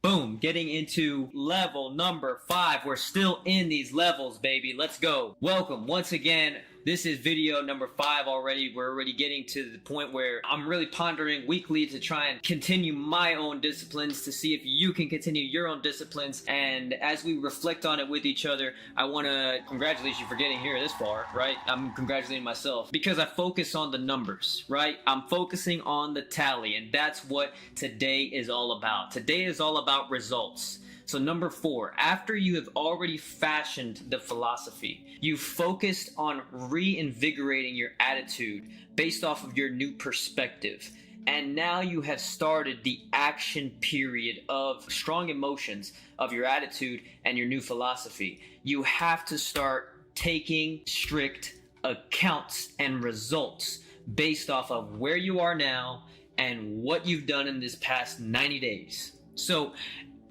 Boom, getting into level number 5. We're still in these levels, baby. Let's go. Welcome once again. This is video number 5 already. We're already getting to the point where I'm really pondering weekly to try and continue my own disciplines, to see if you can continue your own disciplines. And as we reflect on it with each other, I want to congratulate you for getting here this far, right? I'm congratulating myself because I focus on the numbers, right? I'm focusing on the tally, and that's what today is all about. Today is all about results. So number 4, after you have already fashioned the philosophy, you focused on reinvigorating your attitude based off of your new perspective. And now you have started the action period of strong emotions of your attitude and your new philosophy. You have to start taking strict accounts and results based off of where you are now and what you've done in this past 90 days. So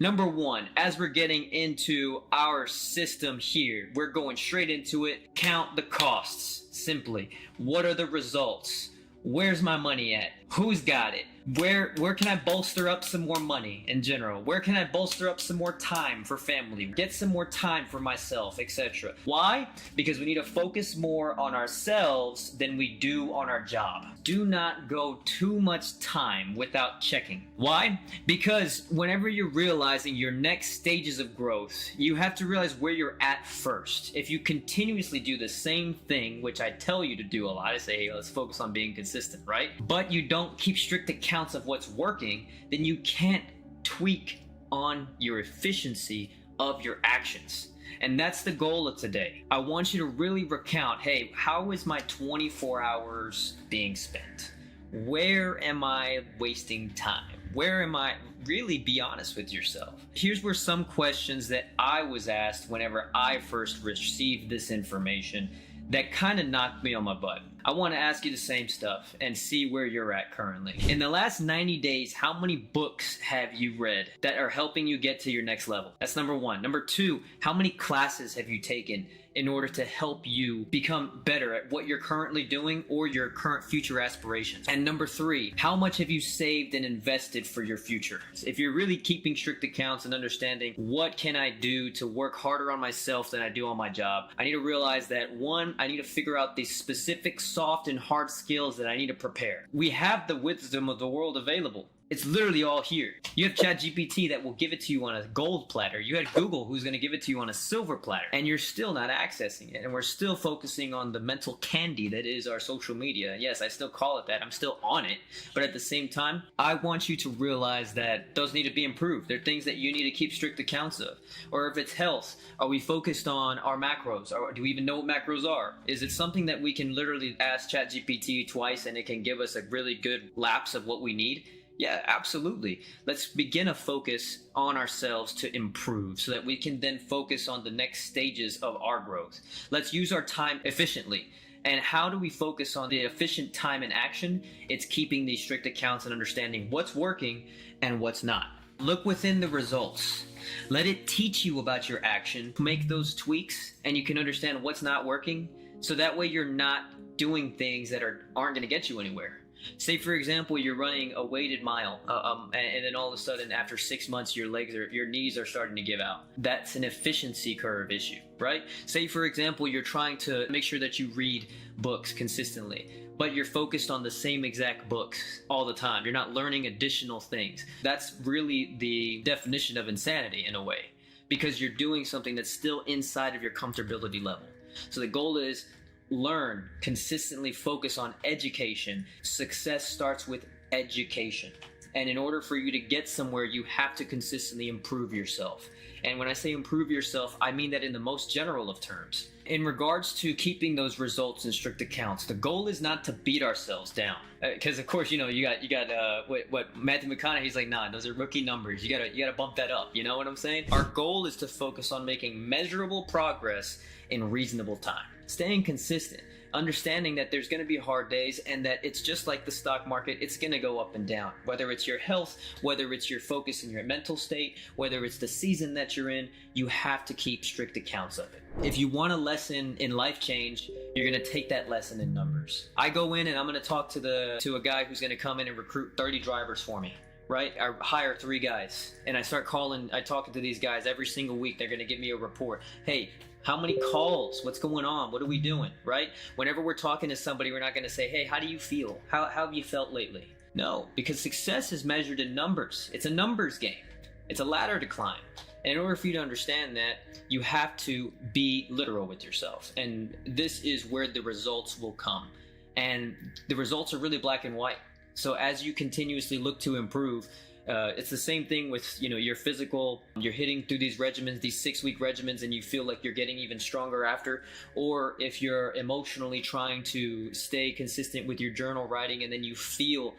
number 1, as we're getting into our system here, we're going straight into it. Count the costs. Simply, what are the results? Where's my money at? Who's got it? Where can I bolster up some more money in general? Where can I bolster up some more time for family? Get some more time for myself, etc. Why? Because we need to focus more on ourselves than we do on our job. Do not go too much time without checking. Why? Because whenever you're realizing your next stages of growth, you have to realize where you're at first. If you continuously do the same thing, which I tell you to do a lot, I say, hey, let's focus on being consistent, right? But you don't keep strict accounts of what's working, then you can't tweak on your efficiency of your actions. And that's the goal of today. I want you to really recount, hey, how is my 24 hours being spent? Where am I wasting time? Where am I? Really be honest with yourself. Here's where some questions that I was asked whenever I first received this information that kind of knocked me on my butt. I want to ask you the same stuff and see where you're at currently. In the last 90 days, how many books have you read that are helping you get to your next level? That's number 1. Number 2, how many classes have you taken in order to help you become better at what you're currently doing or your current future aspirations? And number 3, how much have you saved and invested for your future? If you're really keeping strict accounts and understanding what can I do to work harder on myself than I do on my job, I need to realize that 1, I need to figure out the specific soft and hard skills that I need to prepare. We have the wisdom of the world available. It's literally all here. You have ChatGPT that will give it to you on a gold platter. You had Google who's going to give it to you on a silver platter. And you're still not accessing it. And we're still focusing on the mental candy that is our social media. Yes, I still call it that. I'm still on it. But at the same time, I want you to realize that those need to be improved. There are things that you need to keep strict accounts of. Or if it's health, are we focused on our macros? Or do we even know what macros are? Is it something that we can literally ask ChatGPT twice and it can give us a really good lapse of what we need? Yeah, absolutely. Let's begin a focus on ourselves to improve so that we can then focus on the next stages of our growth. Let's use our time efficiently. And how do we focus on the efficient time and action? It's keeping these strict accounts and understanding what's working and what's not. Look within the results. Let it teach you about your action. Make those tweaks and you can understand what's not working. So that way you're not doing things that aren't going to get you anywhere. Say, for example, you're running a weighted mile, and then all of a sudden, after 6 months, your knees are starting to give out. That's an efficiency curve issue, right? Say, for example, you're trying to make sure that you read books consistently, but you're focused on the same exact books all the time. You're not learning additional things. That's really the definition of insanity in a way, because you're doing something that's still inside of your comfortability level. So the goal is learn, consistently focus on education. Success starts with education. And in order for you to get somewhere, you have to consistently improve yourself. And when I say improve yourself, I mean that in the most general of terms. In regards to keeping those results in strict accounts, the goal is not to beat ourselves down. Because of course, you got what Matthew McConaughey's like, nah, those are rookie numbers. You gotta bump that up. You know what I'm saying? Our goal is to focus on making measurable progress in reasonable time. Staying consistent, understanding that there's going to be hard days and that it's just like the stock market, it's going to go up and down. Whether it's your health, whether it's your focus in your mental state, whether it's the season that you're in, you have to keep strict accounts of it. If you want a lesson in life change, you're going to take that lesson in numbers. I go in and I'm going to talk to a guy who's going to come in and recruit 30 drivers for me. right? I hire 3 guys and I start talking to these guys every single week. They're going to give me a report. Hey, how many calls? What's going on? What are we doing, right? Whenever we're talking to somebody, we're not going to say, hey, how do you feel? How have you felt lately? No, because success is measured in numbers. It's a numbers game. It's a ladder to climb. And in order for you to understand that, you have to be literal with yourself. And this is where the results will come. And the results are really black and white. So as you continuously look to improve, it's the same thing with, your physical. You're hitting through these regimens, these 6-week regimens, and you feel like you're getting even stronger after. Or if you're emotionally trying to stay consistent with your journal writing, and then you feel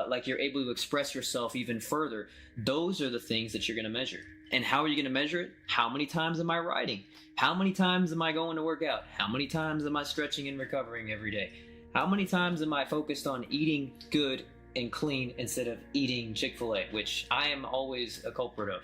like you're able to express yourself even further, those are the things that you're going to measure. And how are you going to measure it? How many times am I writing? How many times am I going to work out? How many times am I stretching and recovering every day? How many times am I focused on eating good and clean instead of eating Chick-fil-A, which I am always a culprit of?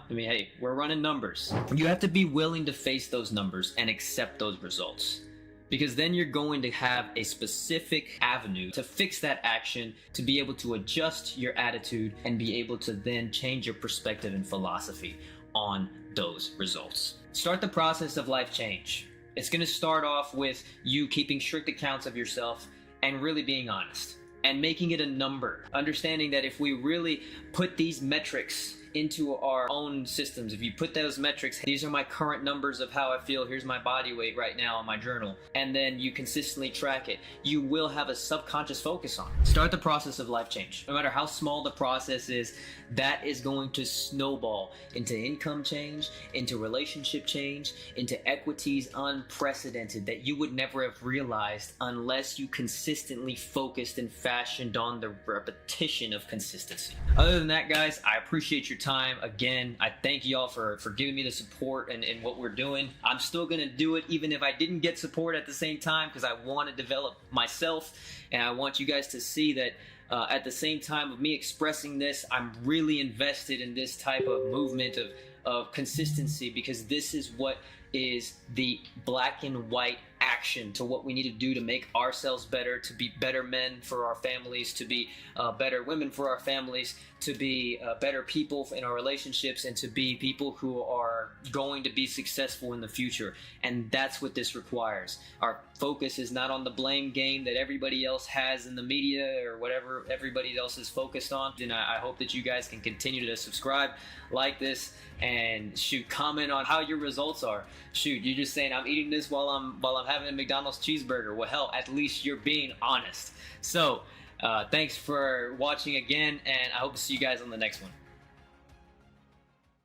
Hey, we're running numbers. You have to be willing to face those numbers and accept those results, because then you're going to have a specific avenue to fix that action, to be able to adjust your attitude and be able to then change your perspective and philosophy on those results. Start the process of life change. It's going to start off with you keeping strict accounts of yourself and really being honest and making it a number. Understanding that if we really put these metrics into our own systems, if you put those metrics, these are my current numbers of how I feel, here's my body weight right now on my journal, and then you consistently track it, you will have a subconscious focus on it. Start the process of life change. No matter how small the process is, that is going to snowball into income change, into relationship change, into equities unprecedented that you would never have realized unless you consistently focused and fashioned on the repetition of consistency. Other than that, guys, I appreciate your time. Again, I thank y'all for giving me the support and what we're doing. I'm still gonna do it even if I didn't get support at the same time, because I want to develop myself, and I want you guys to see that at the same time of me expressing this, I'm really invested in this type of movement of consistency, because this is what is the black and white action to what we need to do to make ourselves better, to be better men for our families, to be better women for our families, to be better people in our relationships, and to be people who are going to be successful in the future. And that's what this requires. Our focus is not on the blame game that everybody else has in the media or whatever everybody else is focused on. And I hope that you guys can continue to subscribe, like this, and comment on how your results are. You're just saying I'm eating this while I'm having a McDonald's cheeseburger. Well, hell, at least you're being honest. So thanks for watching again, and I hope to see you guys on the next one.